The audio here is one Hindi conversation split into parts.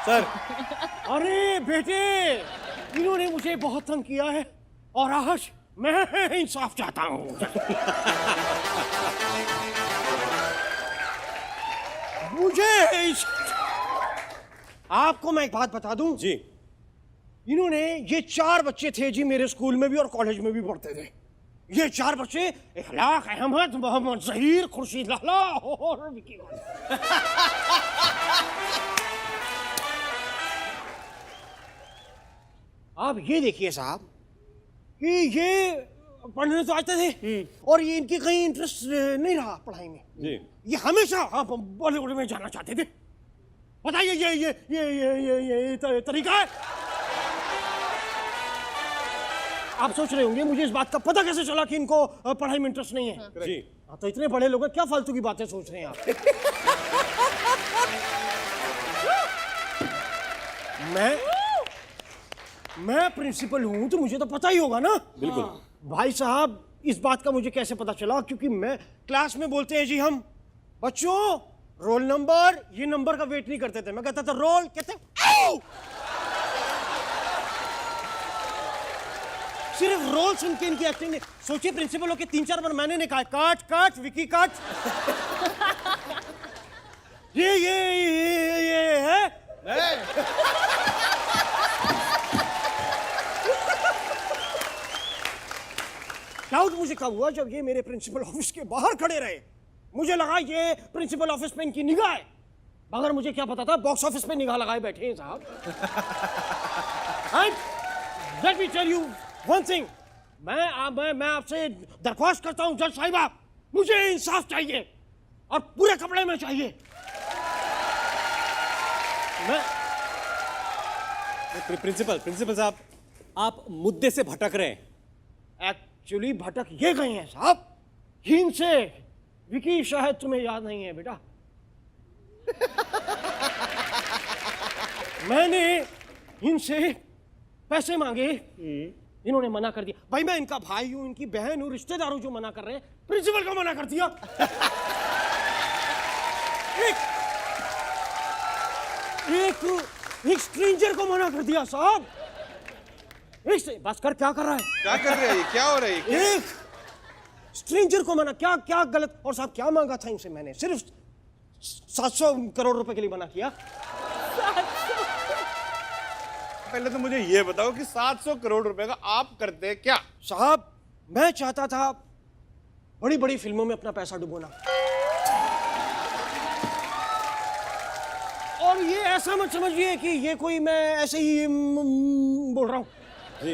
सर। अरे बेटे, इन्होंने मुझे बहुत तंग किया है और आज मैं इंसाफ चाहता हूँ। मुझे आपको मैं एक बात बता दूं जी। इन्होंने, ये 4 बच्चे थे जी मेरे स्कूल में भी और कॉलेज में भी पढ़ते थे। ये 4 बच्चे इखलाक अहमद, मोहम्मद जहीर, खुर्शीद लाला और विकी गौल। आप ये देखिए साहब कि ये पढ़ने तो आते थे और ये इनकी कहीं इंटरेस्ट नहीं रहा पढ़ाई में जी। ये हमेशा आप बॉलीवुड में जाना चाहते थे। बताइए ये तरीका है। आप सोच रहे होंगे मुझे इस बात का पता कैसे चला कि इनको पढ़ाई में इंटरेस्ट नहीं है। जी। हाँ, तो इतने बड़े लोग हैं, क्या फालतू की बातें सोच रहे हैं आप। मैं प्रिंसिपल हूं तो मुझे तो पता ही होगा ना। बिल्कुल। भाई साहब, इस बात का मुझे कैसे पता चला? क्योंकि मैं क्लास में बोलते हैं जी हम बच्चों रोल नंबर, ये नंबर का वेट नहीं करते थे, मैं कहता था रोल, कहते आओ! सिर्फ रोल सुन के इनकी एक्टिंग नहीं। सोचिए प्रिंसिपल होके 3-4 बार मैंने ने कहा काट काट विकी काट। ये है डाउट मुझे कब हुआ जब ये मेरे प्रिंसिपल ऑफिस के बाहर खड़े रहे। मुझे लगा ये प्रिंसिपल ऑफिस पे इनकी निगाह है, मगर मुझे क्या पता था बॉक्स ऑफिस पे निगाह लगाए बैठे हैं साहब। Let me tell you one thing, मैं आपसे दरख्वास्त करता हूं जज साहिबा, मुझे इंसाफ चाहिए और पूरे कपड़े में चाहिए। मैं प्रिंसिपल साहब, आप मुद्दे से भटक रहे हैं। एक्चुअली भटक ये गए हैं साहब, हीन से। विकी शायद तुम्हें याद नहीं है बेटा, मैंने इनसे पैसे मांगे, इन्होंने मना कर दिया। भाई मैं इनका भाई हूं, इनकी बहन हूं, रिश्तेदार हूं, जो मना कर रहे हैं, प्रिंसिपल को मना कर दिया। एक स्ट्रेंजर को मना कर दिया साहब। बस कर, क्या कर रहा है? क्या कर रहे हैं? क्या हो रहा है? एक स्ट्रेंजर को मना, क्या गलत। और साहब क्या मांगा था इनसे मैंने? सिर्फ 700 करोड़ रुपए के लिए मना किया। पहले तो मुझे ये बताओ कि 700 करोड़ रुपए का आप करते क्या? साहब मैं चाहता था बड़ी बड़ी फिल्मों में अपना पैसा डुबोना, और ये ऐसा मत समझिए कि ये कोई मैं ऐसे ही बोल रहा हूं जी।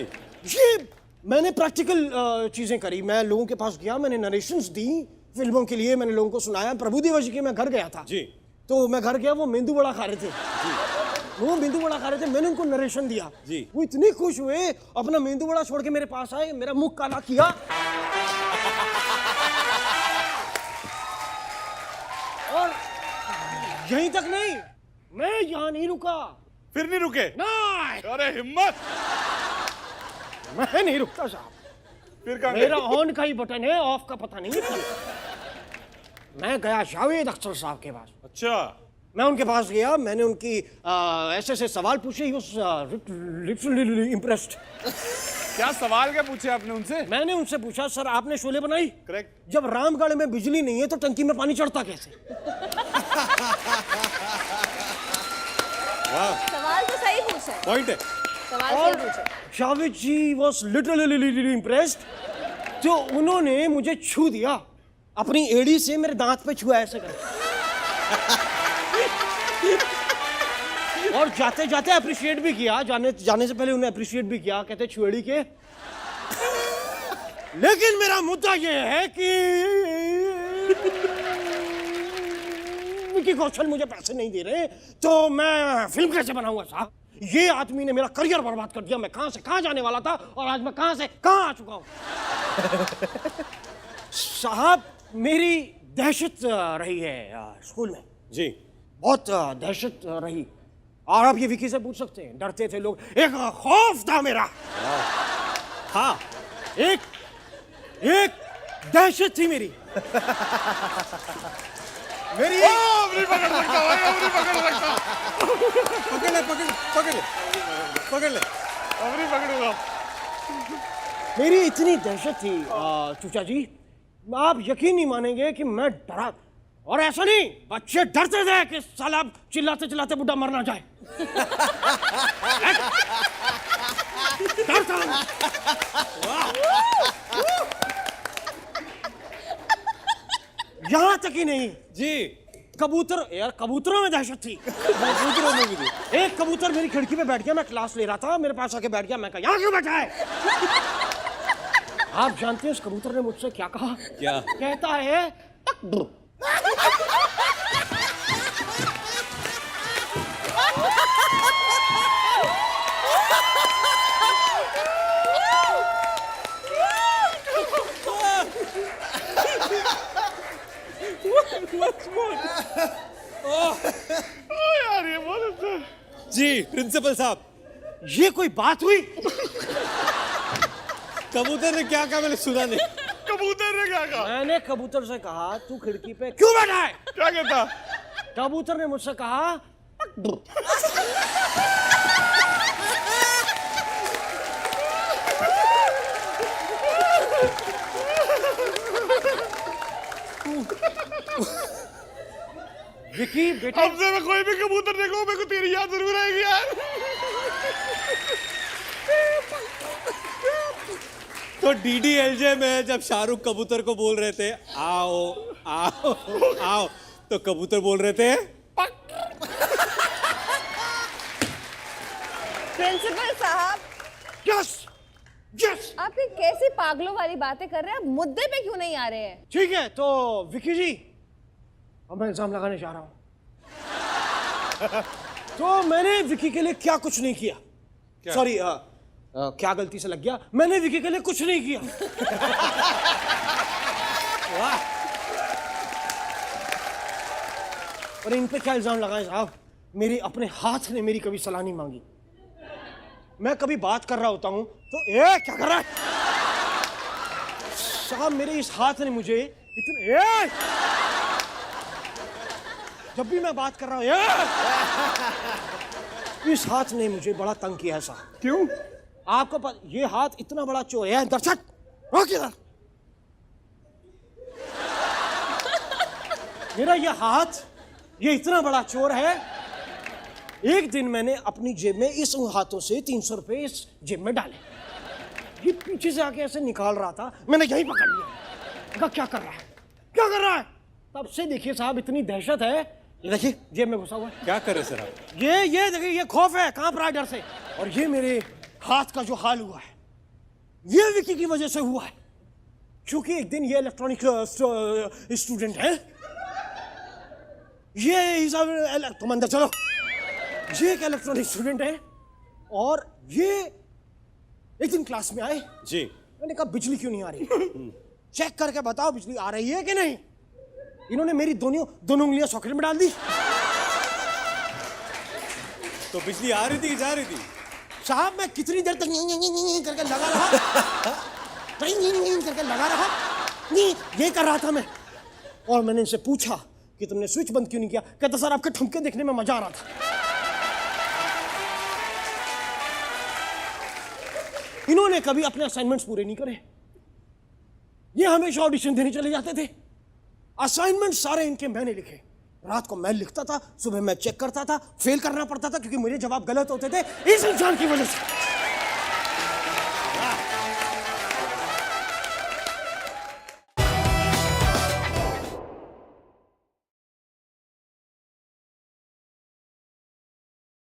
ये मैंने प्रैक्टिकल चीजें करी। मैं लोगों के पास गया, मैंने नरेशंस दी फिल्मों के लिए, मैंने लोगों को सुनाया। प्रभुदेवा जी के मैं घर गया था जी। तो मैं घर गया, वो मेंदू वड़ा खा रहे थे जी। वो मेंदू वड़ा खा रहे थे, मैंने उनको नरेशन दिया जी। वो इतने खुश हुए, अपना मेंदू वड़ा छोड़ के मेरे पास आए, मेरा मुंह काला किया। और यहीं तक नहीं, मैं यहां नहीं रुका। फिर नहीं रुके? नहीं, अरे हिम्मत! मैं नहीं रुकता साहब। फिर कहाँ मेरा गए? ऑन का ही बटन है, ऑफ का पता नहीं है। मैं गया जावेद अख्तर साहब के पास। अच्छा। मैं उनके पास गया, मैंने उनकी ऐसे ऐसे सवाल पूछे। He was literally impressed. क्या सवाल क्या पूछे आपने उनसे? मैंने उनसे पूछा, सर आपने शोले बनाई? करेक्ट। जब रामगढ़ में बिजली नहीं है तो टंकी में पानी चढ़ता कैसे? सवाल तो सही पूछा है। पॉइंट है। सवाल और सही पूछा। जावेद जी वाज लिटरली इम्प्रेस्ड। तो उन्होंने मुझे छू दिया, अपनी एड़ी से मेरे दांत पे छुआ ऐसे कर, और जाते जाते अप्रिशिएट भी किया। जाने से पहले उन्हें अप्रिशिएट भी किया, कहते छुएड़ी के। लेकिन मेरा मुद्दा यह है कि विकी कौशल मुझे पैसे नहीं दे रहे, तो मैं फिल्म कैसे बनाऊंगा साहब? ये आदमी ने मेरा करियर बर्बाद कर दिया। मैं कहां से कहां जाने वाला था और आज मैं कहां से कहां आ चुका हूं। साहब मेरी दहशत रही है स्कूल में जी। बहुत दहशत रही। और आप ये विकी से पूछ सकते हैं, डरते थे लोग, एक खौफ था मेरा। हाँ, एक दहशत थी मेरी। मेरी अब नहीं पकड़ सकता भाई, अब नहीं पकड़ सकता। पकड़ ले पकड़ ले पकड़ ले। अब नहीं पकड़ूंगा। मेरी इतनी दहशत थी चूचा जी, आप यकीन नहीं मानेंगे कि मैं डरा। और ऐसा नहीं, बच्चे डरते थे कि साला चिल्लाते चिल्लाते बुढ़ा मर ना जाए। डरता हूं। यहां तक ही नहीं जी, कबूतर, यार कबूतरों में दहशत थी। कबूतरों में भी थी। एक कबूतर मेरी खिड़की पे बैठ गया, मैं क्लास ले रहा था, मेरे पास आके बैठ गया। मैं कहा, यहाँ क्यों बैठा है? आप जानते हैं उस कबूतर ने मुझसे क्या कहा? क्या? कहता है टक। यार ये बहुत अच्छा है। जी प्रिंसिपल साहब, ये कोई बात हुई? कबूतर ने क्या कहा मैंने सुना नहीं। कबूतर ने क्या कहा? मैंने कबूतर से कहा तू खिड़की पे क्यों बैठा है? क्या कहता? कबूतर ने मुझसे कहा टक। विकी बेटा, अब से मैं कोई भी कबूतर देखूं मेरे को तेरी याद जरूर आएगी यार। तो डीडीएलजे में जब शाहरुख कबूतर को बोल रहे थे आओ आओ आओ, तो कबूतर बोल रहे थे प्रिंसिपल साहब, यस यस, आप ये कैसी पागलों वाली बातें कर रहे हैं? आप मुद्दे पे क्यों नहीं आ रहे हैं? ठीक है। तो विकी जी, अब मैं इल्जाम लगाने जा रहा हूं। तो मैंने विकी के लिए क्या कुछ नहीं किया। सॉरी, क्या गलती से लग गया, मैंने विकी के लिए कुछ नहीं किया। वाह। और इन पे क्या इल्जाम लगाए साहब? मेरे अपने हाथ ने मेरी कभी सलाह नहीं मांगी। मैं कभी बात कर रहा होता हूं तो क्या कर रहा है साहब? मेरे इस हाथ ने मुझे इतने जब भी मैं बात कर रहा हूं इस हाथ ने मुझे बड़ा तंग किया है साहब। क्यों? आपको पता, ये हाथ इतना बड़ा चोर है। दर्शक रोक इधर। मेरा ये हाथ ये इतना बड़ा चोर है। एक दिन मैंने अपनी जेब में इस हाथों से 300 रुपए इस जेब में डाले। ये पीछे से आके ऐसे निकाल रहा था, मैंने यही पकड़ लिया। कहा क्या कर रहा है, क्या कर रहा है? तब से देखिए साहब इतनी दहशत है। ये देखिए जेब में घुसा हुआ है। क्या कर रहे सर आप? ये देखिए, ये खौफ है, कांप रहा है डर से। और ये मेरे हाथ का जो हाल हुआ है ये विकी की वजह से हुआ है। क्योंकि एक दिन ये इलेक्ट्रॉनिक स्टूडेंट है, ये तुम अंदर चलो। ये एक इलेक्ट्रॉनिक स्टूडेंट है और ये एक दिन क्लास में आए। जी, मैंने कहा बिजली क्यों नहीं आ रही? चेक करके बताओ बिजली आ रही है कि नहीं। इन्होंने मेरी दोनों उंगलियां सॉकेट में डाल दी। तो बिजली आ रही थी कि जा रही थी? साहब मैं कितनी देर तक करके लगा रहा करके लगा रहा, ये कर रहा था मैं। और मैंने इनसे पूछा कि तुमने स्विच बंद क्यों नहीं किया? कहता सर आपके ठुमके देखने में मजा आ रहा था। इन्होंने कभी अपने असाइनमेंट्स पूरे नहीं करे। ये हमेशा ऑडिशन देने चले जाते थे। असाइनमेंट सारे इनके मैंने लिखे। रात को मैं लिखता था, सुबह मैं चेक करता था, फेल करना पड़ता था क्योंकि मेरे जवाब गलत होते थे इस इंसान की वजह से।